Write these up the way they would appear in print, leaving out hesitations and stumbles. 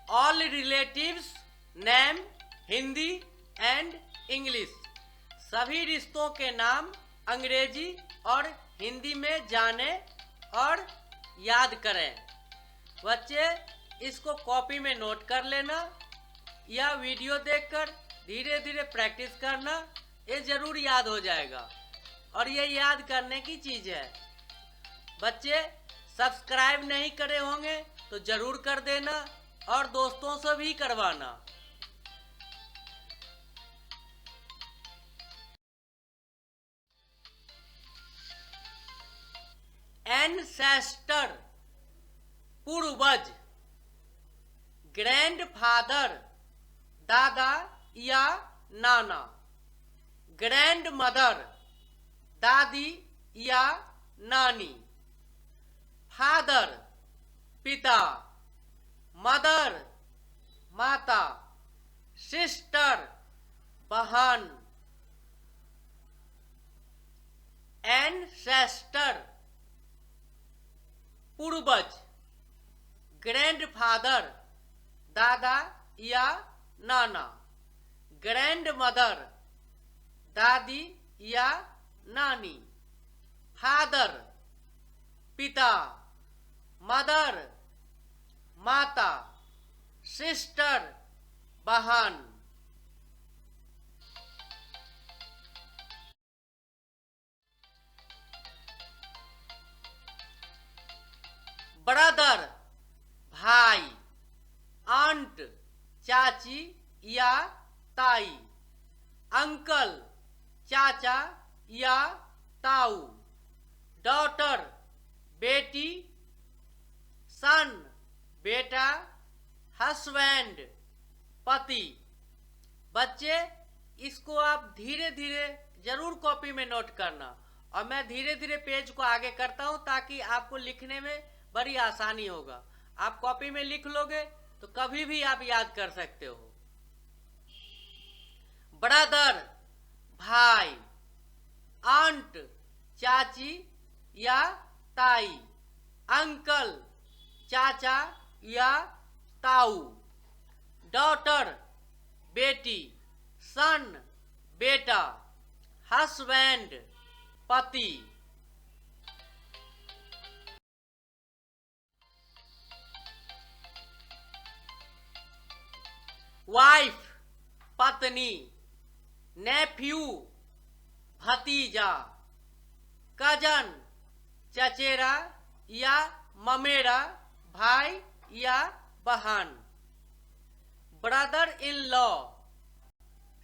All relatives name Hindi and English. सभी रिश्तों के नाम अंग्रेजी और हिंदी में जाने और याद करें। बच्चे इसको कॉपी में नोट कर लेना या वीडियो देखकर धीरे धीरे प्रैक्टिस करना, ये जरूर याद हो जाएगा और ये याद करने की चीज़ है। बच्चे सब्सक्राइब नहीं करे होंगे तो जरूर कर देना और दोस्तों से भी करवाना। एंसेस्टर पूर्वज, ग्रैंडफादर दादा या नाना, ग्रैंडमदर दादी या नानी, फादर पिता, मदर माता, सिस्टर बहन। एंसेस्टर पूर्वज, ग्रैंडफादर दादा या नाना, ग्रैंडमदर दादी या नानी, फादर पिता, मदर माता, सिस्टर बहन। ब्रदर भाई, आंट चाची या ताई, अंकल चाचा या ताऊ, डॉटर बेटी, सन बेटा, हस्बैंड पति। बच्चे इसको आप धीरे धीरे जरूर कॉपी में नोट करना और मैं धीरे धीरे पेज को आगे करता हूं ताकि आपको लिखने में बड़ी आसानी होगा। आप कॉपी में लिख लोगे तो कभी भी आप याद कर सकते हो। ब्रदर भाई, आंट चाची या ताई, अंकल चाचा या ताऊ, डॉटर बेटी, सन बेटा, हस्बैंड पति। वाइफ पत्नी, नेफ्यू भतीजा, कजन चचेरा या ममेरा भाई या बहन, ब्रदर इन लॉ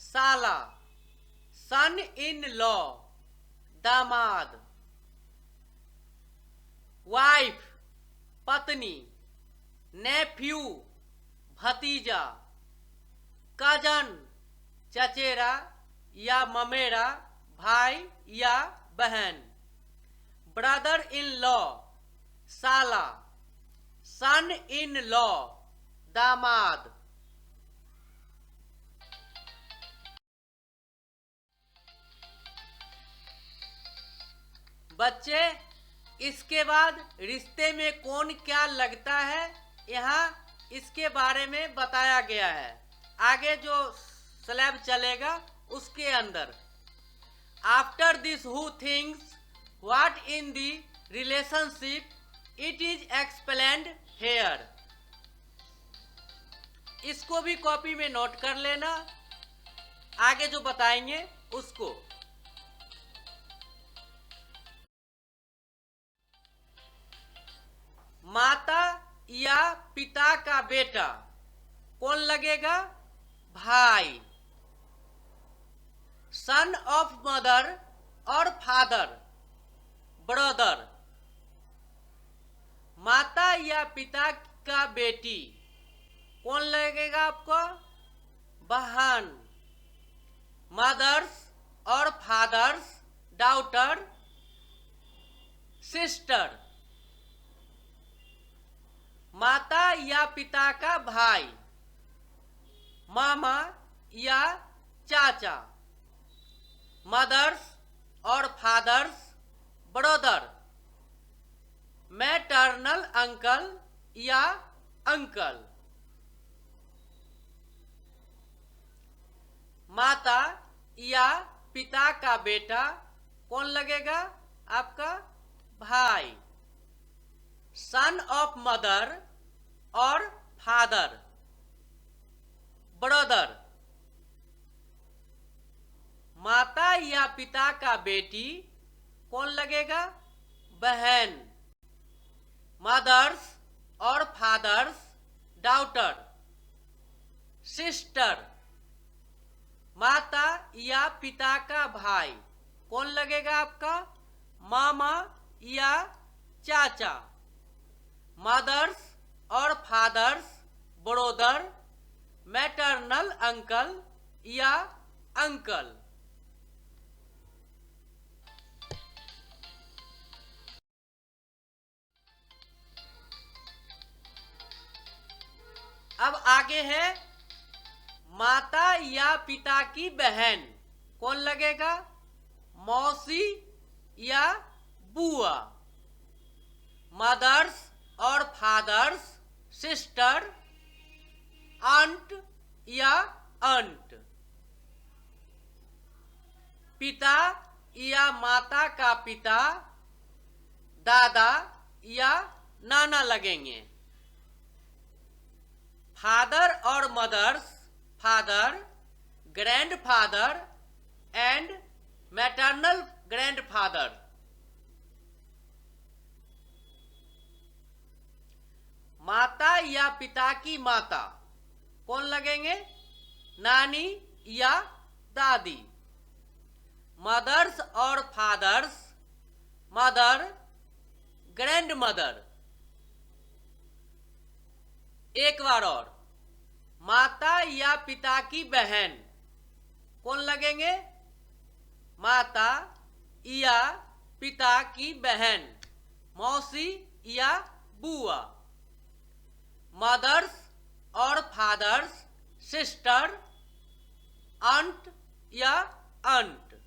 साला, सन इन लॉ दामाद। वाइफ पत्नी, नेफ्यू भतीजा, कजन चचेरा या ममेरा भाई या बहन, ब्रदर इन लॉ साला, सन इन लॉ दामाद। बच्चे इसके बाद रिश्ते में कौन क्या लगता है यहाँ इसके बारे में बताया गया है। आगे जो स्लैब चलेगा उसके अंदर after this who things what in the relationship it is explained here. इसको भी कॉपी में नोट कर लेना, आगे जो बताएंगे उसको। माता या पिता का बेटा कौन लगेगा? भाई। सन ऑफ मदर और फादर ब्रदर। माता या पिता का बेटी कौन लगेगा आपको? बहन। मदर्स और फादर्स डॉटर सिस्टर। माता या पिता का भाई मामा या चाचा। मदर्स और फादर्स ब्रदर। मैटरनल अंकल या अंकल। माता या पिता का बेटा कौन लगेगा? आपका भाई। सन ऑफ मदर और फादर, ब्रदर। माता या पिता का बेटी कौन लगेगा? बहन। मदर्स और फादर्स डॉटर, सिस्टर। माता या पिता का भाई कौन लगेगा आपका? मामा या चाचा। मदर्स और फादर्स ब्रदर, मैटरनल अंकल या अंकल। अब आगे है माता या पिता की बहन कौन लगेगा? मौसी या बुआ। मदर्स और फादर्स सिस्टर, आंट या अंट। पिता या माता का पिता दादा या नाना लगेंगे। फादर और mother's father, grandfather and maternal grandfather. माता या पिता की माता कौन लगेंगे? नानी या दादी। मदर्स और फादर्स मदर, ग्रैंड मदर। एक बार और, माता या पिता की बहन कौन लगेंगे? माता या पिता की बहन, मौसी या बुआ। मदर्स और फादर्स सिस्टर, आंट या अंट।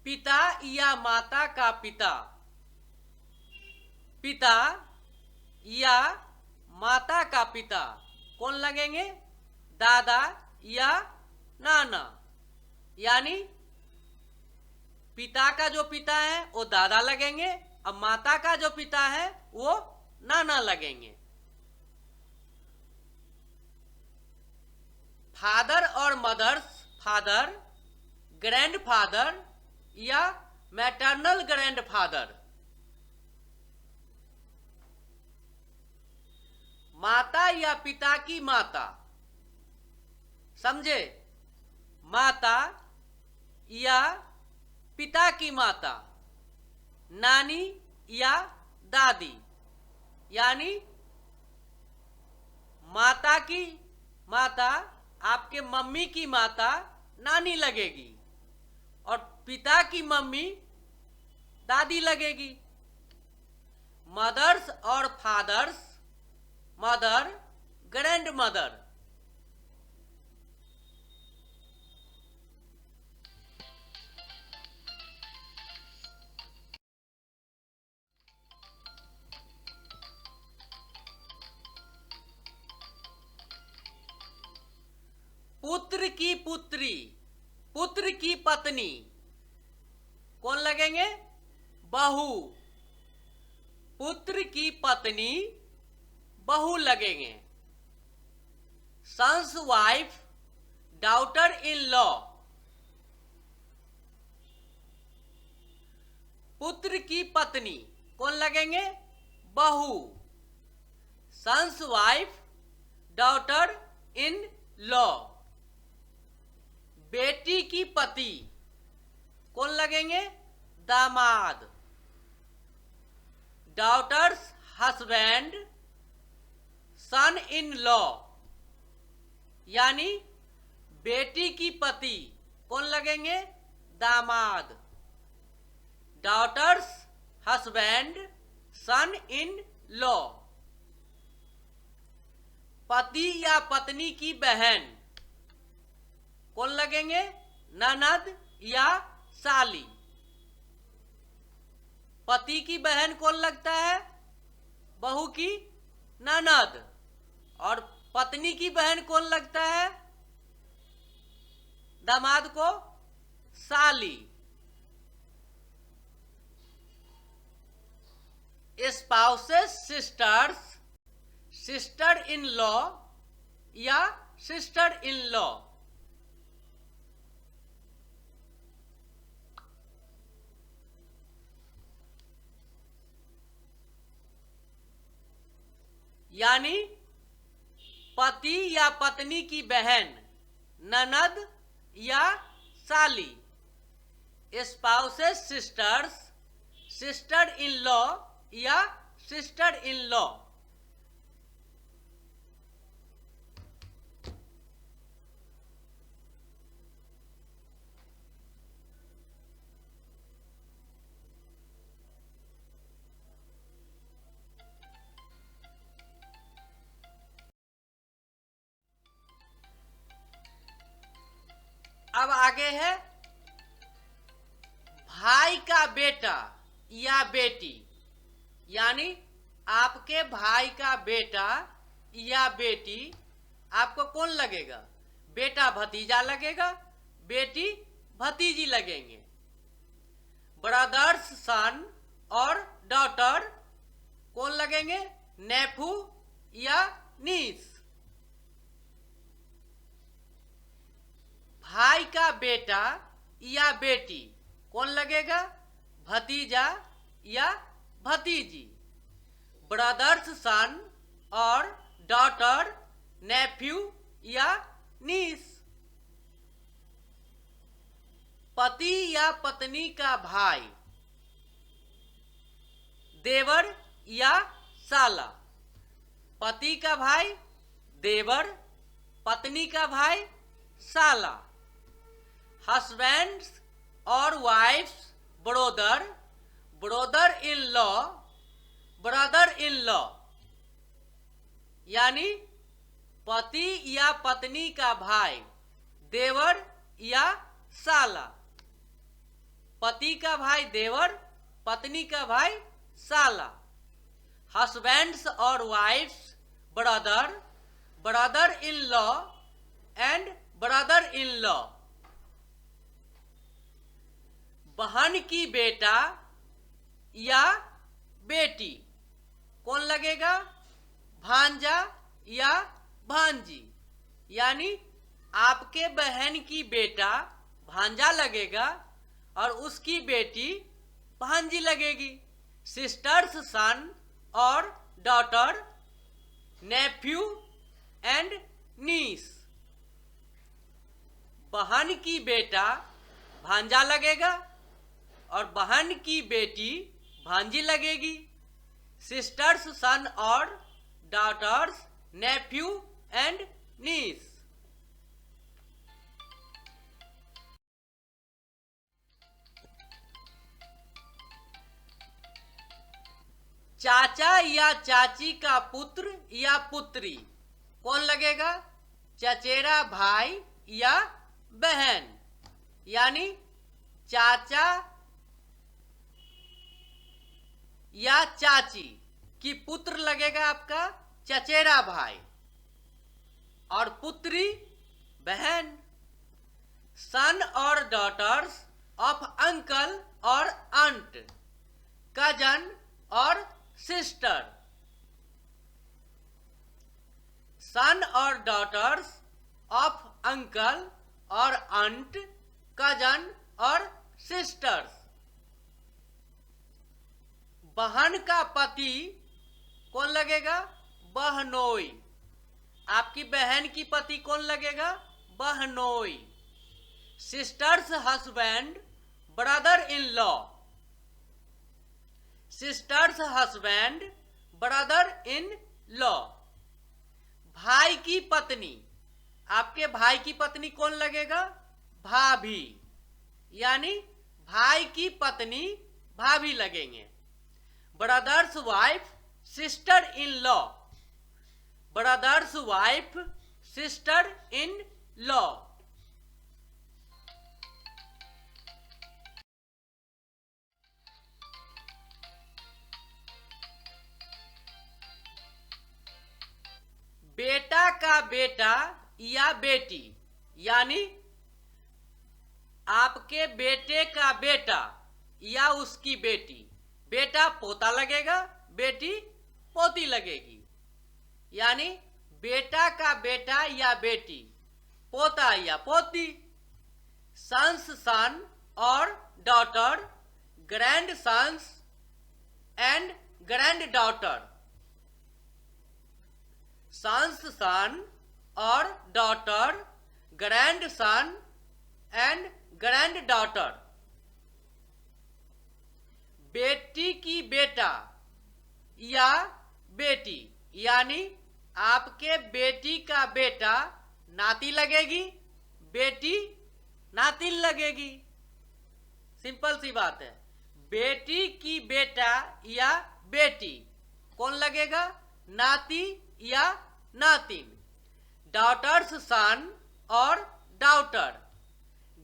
पिता या माता का पिता पिता या माता का पिता कौन लगेंगे? दादा या नाना। यानी पिता का जो पिता है वो दादा लगेंगे और माता का जो पिता है वो नाना लगेंगे। फादर और मदर्स फादर, ग्रैंडफादर या मैटरनल ग्रैंडफादर। माता या पिता की माता, समझे? माता या पिता की माता, नानी या दादी। यानी माता की माता, आपके मम्मी की माता नानी लगेगी और पिता की मम्मी दादी लगेगी। मदर्स और फादर्स मदर, ग्रैंड मदर। पुत्र की पुत्री, पुत्र की पत्नी कौन लगेंगे? बहू। पुत्र की पत्नी बहू लगेंगे। Son's wife, daughter in law. पुत्र की पत्नी कौन लगेंगे? बहू। Son's wife, daughter in law. बेटी की पति कौन लगेंगे? दामाद। Daughter's husband, son in law. यानी बेटी की पति कौन लगेंगे? दामाद। Daughter's husband, son in law. पति या पत्नी की बहन कौन लगेंगे? ननद या साली। पति की बहन कौन लगता है? बहू की ननद। और पत्नी की बहन कौन लगता है? दामाद को साली। Spouses sisters, sister in law या सिस्टर इन लॉ। यानी पति या पत्नी की बहन, ननद या साली। Spouses sisters, sister in law या सिस्टर इन लॉ। अब आगे है भाई का बेटा या बेटी। यानी आपके भाई का बेटा या बेटी आपको कौन लगेगा? बेटा भतीजा लगेगा, बेटी भतीजी लगेंगे। ब्रदर्स सन और डॉटर कौन लगेंगे? नेफू या नीस। भाई का बेटा या बेटी कौन लगेगा? भतीजा या भतीजी। ब्रदर्स सन और डॉटर नेफ्यू या नीस। पति या पत्नी का भाई देवर या साला। पति का भाई देवर, पत्नी का भाई साला। हस्बैंड्स और wife's brother, brother in law, brother in law. यानी पति या पत्नी का भाई देवर या साला। पति का भाई देवर, पत्नी का भाई साला। हस्बैंड्स और wife's brother, brother in law and brother in law. बहन की बेटा या बेटी कौन लगेगा? भांजा या भांजी। यानी आपके बहन की बेटा भांजा लगेगा और उसकी बेटी भांजी लगेगी। सिस्टर्स सन और डॉटर, नेफ्यू एंड नीस। बहन की बेटा भांजा लगेगा और बहन की बेटी भांजी लगेगी। सिस्टर्स सन और डॉटर्स, नेफ्यू एंड नीस। चाचा या चाची का पुत्र या पुत्री कौन लगेगा? चचेरा भाई या बहन। यानी चाचा या चाची की पुत्र लगेगा आपका चचेरा भाई और पुत्री बहन। सन और डॉटर्स ऑफ अंकल और आंट, कजन और सिस्टर। सन और डॉटर्स ऑफ अंकल और आंट, कजन और सिस्टर्स। बहन का पति कौन लगेगा? बहनोई। आपकी बहन की पति कौन लगेगा? बहनोई। Sisters husband, brother in law. Sisters husband, brother in law. भाई की पत्नी, आपके भाई की पत्नी कौन लगेगा? भाभी। यानी भाई की पत्नी भाभी लगेंगे। Brother's wife, sister in law. Brother's wife, sister in law. बेटा का बेटा या बेटी, यानी आपके बेटे का बेटा या उसकी बेटी। बेटा पोता लगेगा, बेटी पोती लगेगी। यानी बेटा का बेटा या बेटी, पोता या पोती। सन्स सन और daughter, grandsons and granddaughter. Sons son और daughter, grandson and granddaughter. बेटी की बेटा या बेटी, यानी आपके बेटी का बेटा नाती लगेगी, बेटी नातिन लगेगी। सिंपल सी बात है। बेटी की बेटा या बेटी कौन लगेगा? नाती या नातिन। डॉटर्स सन और daughter,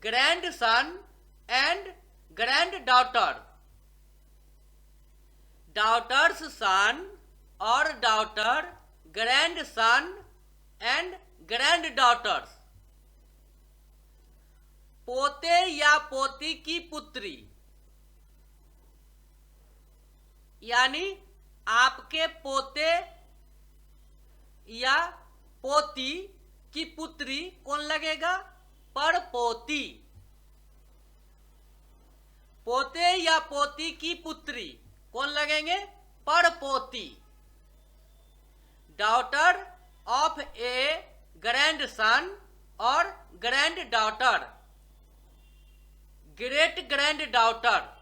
grandson and granddaughter. Daughters son और daughter, grandson and granddaughters. पोते या पोती की पुत्री, यानी आपके पोते या पोती की पुत्री कौन लगेगा? परपोती। पोते या पोती की पुत्री कौन लगेंगे? परपोती। Daughter of a grandson और granddaughter, great granddaughter.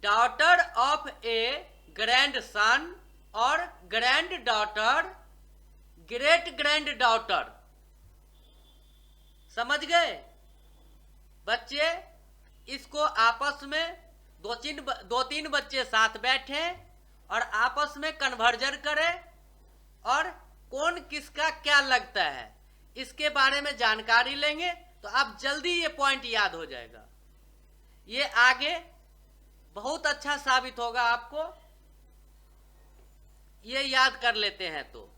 Daughter of a grandson और granddaughter, great granddaughter. समझ गए बच्चे? इसको आपस में दो तीन बच्चे साथ बैठे और आपस में कन्वर्जन करें और कौन किसका क्या लगता है इसके बारे में जानकारी लेंगे तो आप जल्दी ये पॉइंट याद हो जाएगा। ये आगे बहुत अच्छा साबित होगा आपको, ये याद कर लेते हैं तो।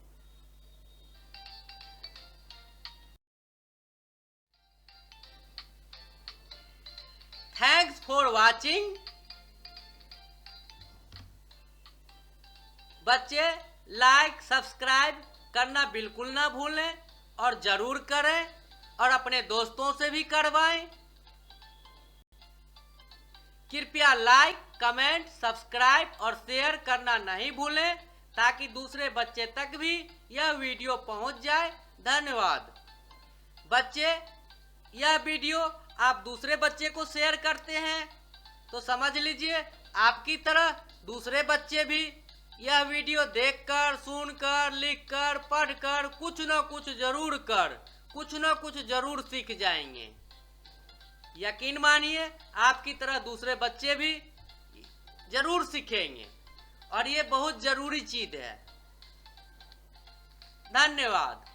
Thanks for watching. बच्चे लाइक सब्सक्राइब करना बिल्कुल ना भूलें और जरूर करें और अपने दोस्तों से भी करवाएं। कृपया लाइक, कमेंट, सब्सक्राइब और शेयर करना नहीं भूलें ताकि दूसरे बच्चे तक भी यह वीडियो पहुंच जाए। धन्यवाद। बच्चे, यह वीडियो आप दूसरे बच्चे को शेयर करते हैं तो समझ लीजिए आपकी तरह दूसरे बच्चे भी यह वीडियो देखकर, सुनकर, लिखकर, पढ़कर कुछ न कुछ जरूर कुछ न कुछ जरूर सीख जाएंगे। यकीन मानिए आपकी तरह दूसरे बच्चे भी जरूर सीखेंगे और ये बहुत जरूरी चीज है। धन्यवाद।